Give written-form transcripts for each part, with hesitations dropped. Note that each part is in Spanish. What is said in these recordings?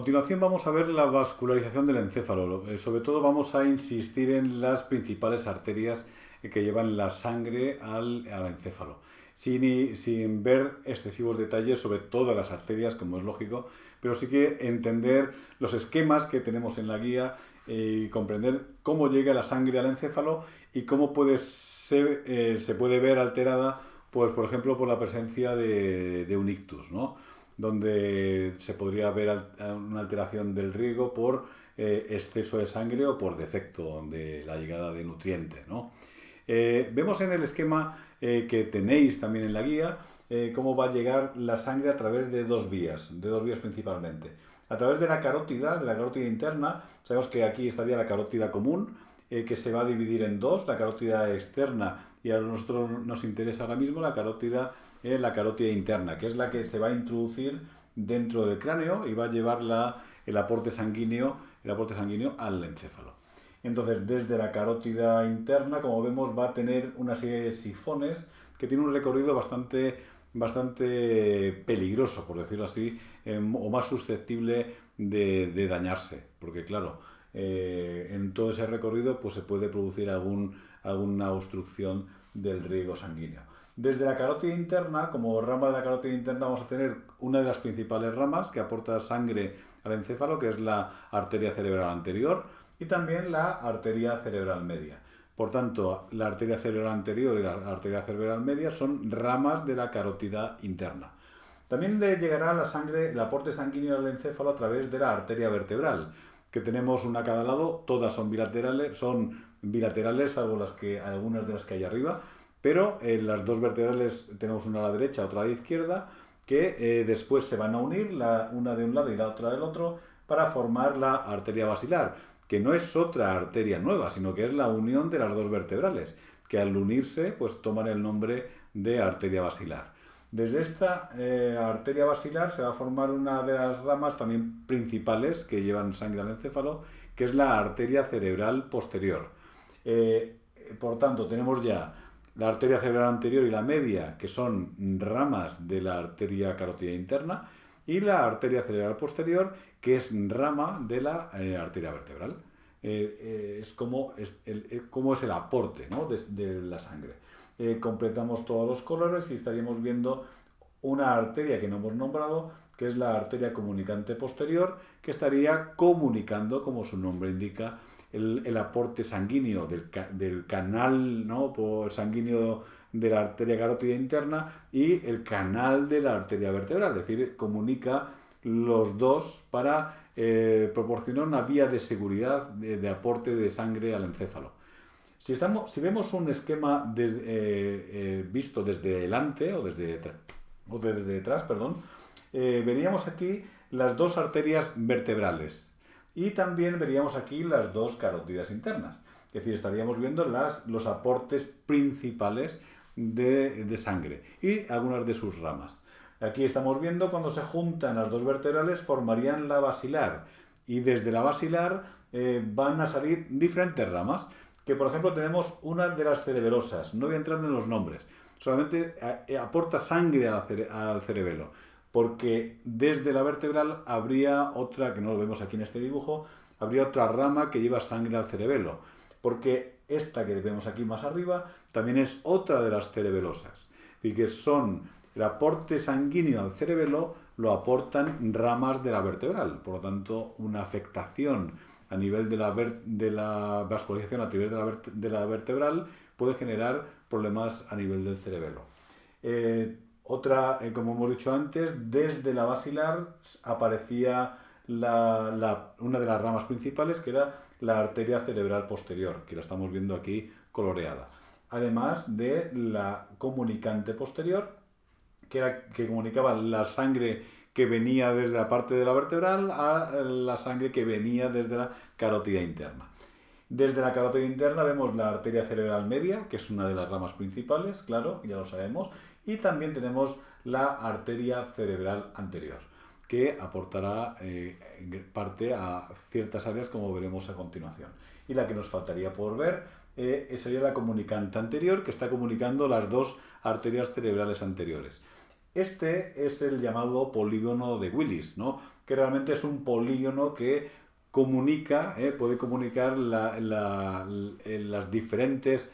continuación vamos a ver la vascularización del encéfalo. Sobre todo vamos a insistir en las principales arterias que llevan la sangre al encéfalo. Sin ver excesivos detalles sobre todas las arterias, como es lógico, pero sí que entender los esquemas que tenemos en la guía y comprender cómo llega la sangre al encéfalo y cómo se puede ver alterada, pues, por ejemplo, por la presencia de un ictus, ¿no? Donde se podría ver una alteración del riego por exceso de sangre o por defecto de la llegada de nutrientes, ¿no? Vemos en el esquema que tenéis también en la guía cómo va a llegar la sangre a través de dos vías principalmente. A través de la carótida interna. Sabemos que aquí estaría la carótida común, que se va a dividir en dos, la carótida externa, y a nosotros nos interesa ahora mismo la carótida interna, que es la que se va a introducir dentro del cráneo y va a llevar el aporte sanguíneo al encéfalo. Entonces, desde la carótida interna, como vemos, va a tener una serie de sifones que tiene un recorrido bastante peligroso, por decirlo así, o más susceptible de dañarse, porque claro, en todo ese recorrido pues se puede producir alguna obstrucción del riego sanguíneo. Desde la carótida interna, como rama de la carótida interna, vamos a tener una de las principales ramas que aporta sangre al encéfalo, que es la arteria cerebral anterior, y también la arteria cerebral media. Por tanto, la arteria cerebral anterior y la arteria cerebral media son ramas de la carótida interna. También le llegará la sangre, el aporte sanguíneo al encéfalo a través de la arteria vertebral, que tenemos una a cada lado. Todas son bilaterales, salvo algunas de las que hay arriba, pero en las dos vertebrales tenemos una a la derecha, otra a la izquierda, que después se van a unir, una de un lado y la otra del otro, para formar la arteria basilar, que no es otra arteria nueva, sino que es la unión de las dos vertebrales, que al unirse pues toman el nombre de arteria basilar. Desde esta arteria basilar se va a formar una de las ramas también principales que llevan sangre al encéfalo, que es la arteria cerebral posterior. Por tanto, tenemos ya la arteria cerebral anterior y la media, que son ramas de la arteria carótida interna, y la arteria cerebral posterior, que es rama de la arteria vertebral. Es como es el aporte, ¿no?, de la sangre. Completamos todos los colores y estaríamos viendo una arteria que no hemos nombrado, que es la arteria comunicante posterior, que estaría comunicando, como su nombre indica, el aporte sanguíneo del canal, ¿no?, sanguíneo de la arteria carótida interna y el canal de la arteria vertebral. Es decir, comunica los dos para proporcionar una vía de seguridad de aporte de sangre al encéfalo. Si vemos un esquema visto desde delante o desde detrás, veríamos aquí las dos arterias vertebrales y también veríamos aquí las dos carótidas internas. Es decir, estaríamos viendo los aportes principales de sangre y algunas de sus ramas. Aquí estamos viendo cuando se juntan las dos vertebrales formarían la basilar, y desde la basilar van a salir diferentes ramas, que por ejemplo tenemos una de las cerebelosas. No voy a entrar en los nombres, solamente aporta sangre al cerebelo, porque desde la vertebral habría otra, que no lo vemos aquí en este dibujo, habría otra rama que lleva sangre al cerebelo, porque esta que vemos aquí más arriba también es otra de las cerebelosas. Es decir, que el aporte sanguíneo al cerebelo lo aportan ramas de la vertebral. Por lo tanto, una afectación a nivel de la vascularización a nivel de la vertebral puede generar problemas a nivel del cerebelo. Como hemos dicho antes, desde la basilar aparecía una de las ramas principales, que era la arteria cerebral posterior, que la estamos viendo aquí coloreada. Además de la comunicante posterior, que comunicaba la sangre que venía desde la parte de la vertebral a la sangre que venía desde la carótida interna. Desde la carótida interna vemos la arteria cerebral media, que es una de las ramas principales, claro, ya lo sabemos, y también tenemos la arteria cerebral anterior, que aportará parte a ciertas áreas, como veremos a continuación. Y la que nos faltaría por ver sería la comunicante anterior, que está comunicando las dos arterias cerebrales anteriores. Este es el llamado polígono de Willis, ¿no? Que realmente es un polígono que comunica, puede comunicar las diferentes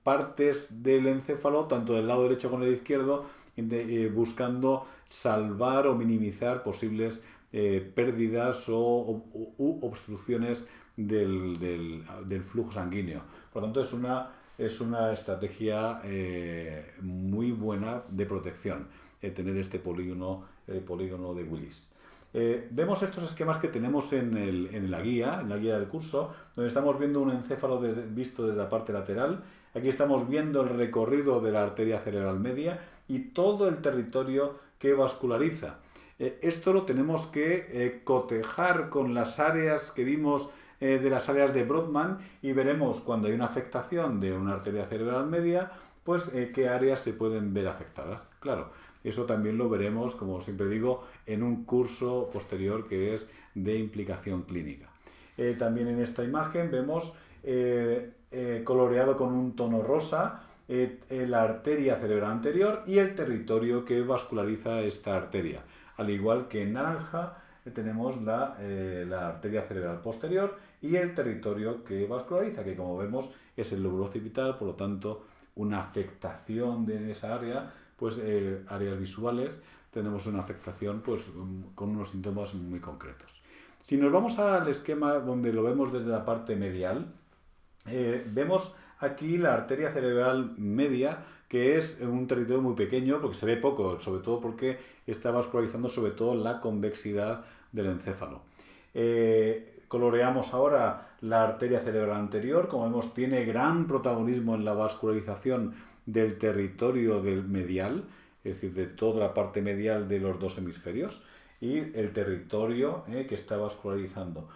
partes del encéfalo, tanto del lado derecho como del izquierdo, buscando salvar o minimizar posibles pérdidas u obstrucciones del flujo sanguíneo. Por lo tanto, es una estrategia muy buena de protección, tener este polígono, el polígono de Willis. Vemos estos esquemas que tenemos en la guía del curso, donde estamos viendo un encéfalo visto desde la parte lateral. Aquí estamos viendo el recorrido de la arteria cerebral media y todo el territorio que vasculariza. Esto lo tenemos que cotejar con las áreas que vimos de las áreas de Brodmann, y veremos cuando hay una afectación de una arteria cerebral media, pues qué áreas se pueden ver afectadas. Claro, eso también lo veremos, como siempre digo, en un curso posterior que es de implicación clínica. También en esta imagen vemos coloreado con un tono rosa la arteria cerebral anterior y el territorio que vasculariza esta arteria. Al igual que en naranja tenemos la arteria cerebral posterior y el territorio que vasculariza, que como vemos es el lóbulo occipital. Por lo tanto, una afectación de esa área, pues áreas visuales, tenemos una afectación pues con unos síntomas muy concretos. Si nos vamos al esquema donde lo vemos desde la parte medial, vemos aquí la arteria cerebral media, que es un territorio muy pequeño porque se ve poco, sobre todo porque está vascularizando sobre todo la convexidad del encéfalo. Coloreamos ahora la arteria cerebral anterior. Como vemos, tiene gran protagonismo en la vascularización del territorio del medial, es decir, de toda la parte medial de los dos hemisferios, y el territorio que está vascularizando.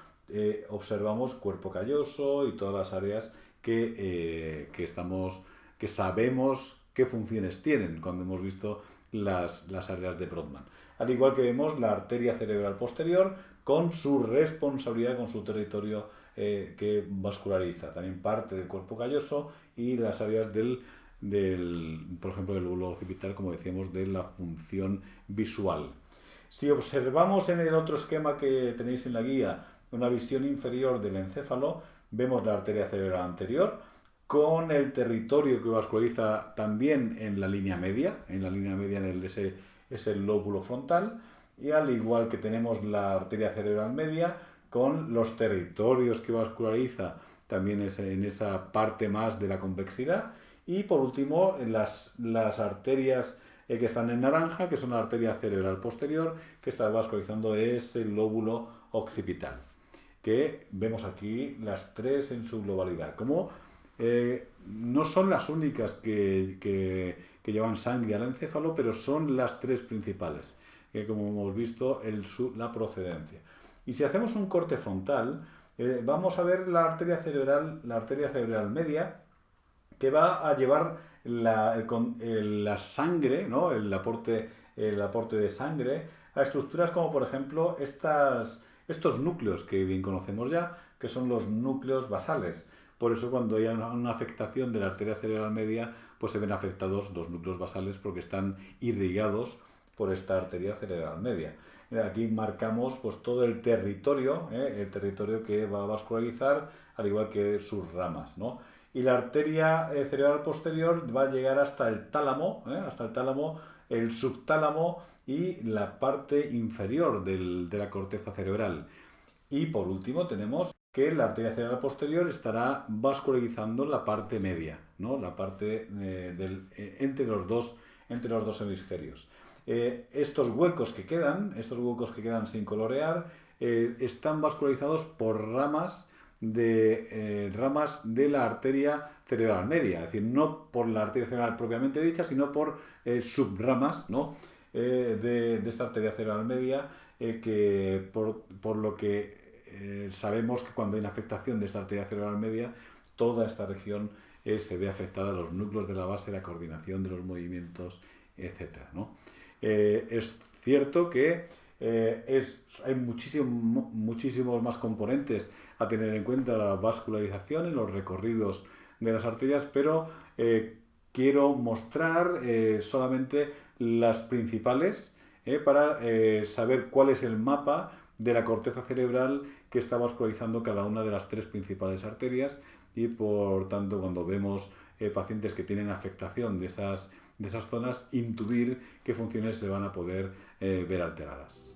Observamos cuerpo calloso y todas las áreas que sabemos qué funciones tienen cuando hemos visto las áreas de Brodmann. Al igual que vemos la arteria cerebral posterior con su responsabilidad, con su territorio que vasculariza. También parte del cuerpo calloso y las áreas por ejemplo, del lóbulo occipital, como decíamos, de la función visual. Si observamos en el otro esquema que tenéis en la guía una visión inferior del encéfalo, vemos la arteria cerebral anterior con el territorio que vasculariza también en la línea media. En la línea media es el lóbulo frontal, y al igual que tenemos la arteria cerebral media con los territorios que vasculariza también en esa parte más de la convexidad. Y por último, las arterias que están en naranja, que son la arteria cerebral posterior, que está vascularizando ese lóbulo occipital, que vemos aquí las tres en su globalidad. Como no son las únicas que llevan sangre al encéfalo, pero son las tres principales, que como hemos visto, la procedencia. Y si hacemos un corte frontal, vamos a ver la arteria cerebral media, que va a llevar la sangre, ¿no? el aporte de sangre a estructuras como por ejemplo estos núcleos que bien conocemos ya, que son los núcleos basales. Por eso cuando hay una afectación de la arteria cerebral media, pues se ven afectados los núcleos basales porque están irrigados por esta arteria cerebral media. Aquí marcamos pues todo el territorio que va a vascularizar, al igual que sus ramas, ¿no? Y la arteria cerebral posterior va a llegar hasta el tálamo, el subtálamo y la parte inferior de la corteza cerebral. Y por último tenemos que la arteria cerebral posterior estará vascularizando la parte media, ¿no? La parte entre los dos hemisferios. Estos huecos que quedan sin colorear, están vascularizados por ramas de la arteria cerebral media, es decir, no por la arteria cerebral propiamente dicha, sino por subramas, ¿no? de esta arteria cerebral media, que por lo que sabemos que cuando hay una afectación de esta arteria cerebral media, toda esta región se ve afectada, los núcleos de la base, la coordinación de los movimientos, etc., ¿no? Es cierto que hay muchísimos más componentes a tener en cuenta la vascularización en los recorridos de las arterias, pero quiero mostrar solamente las principales para saber cuál es el mapa de la corteza cerebral que está vascularizando cada una de las 3 principales arterias, y por tanto cuando vemos pacientes que tienen afectación de esas zonas, intuir qué funciones se van a poder ver alteradas.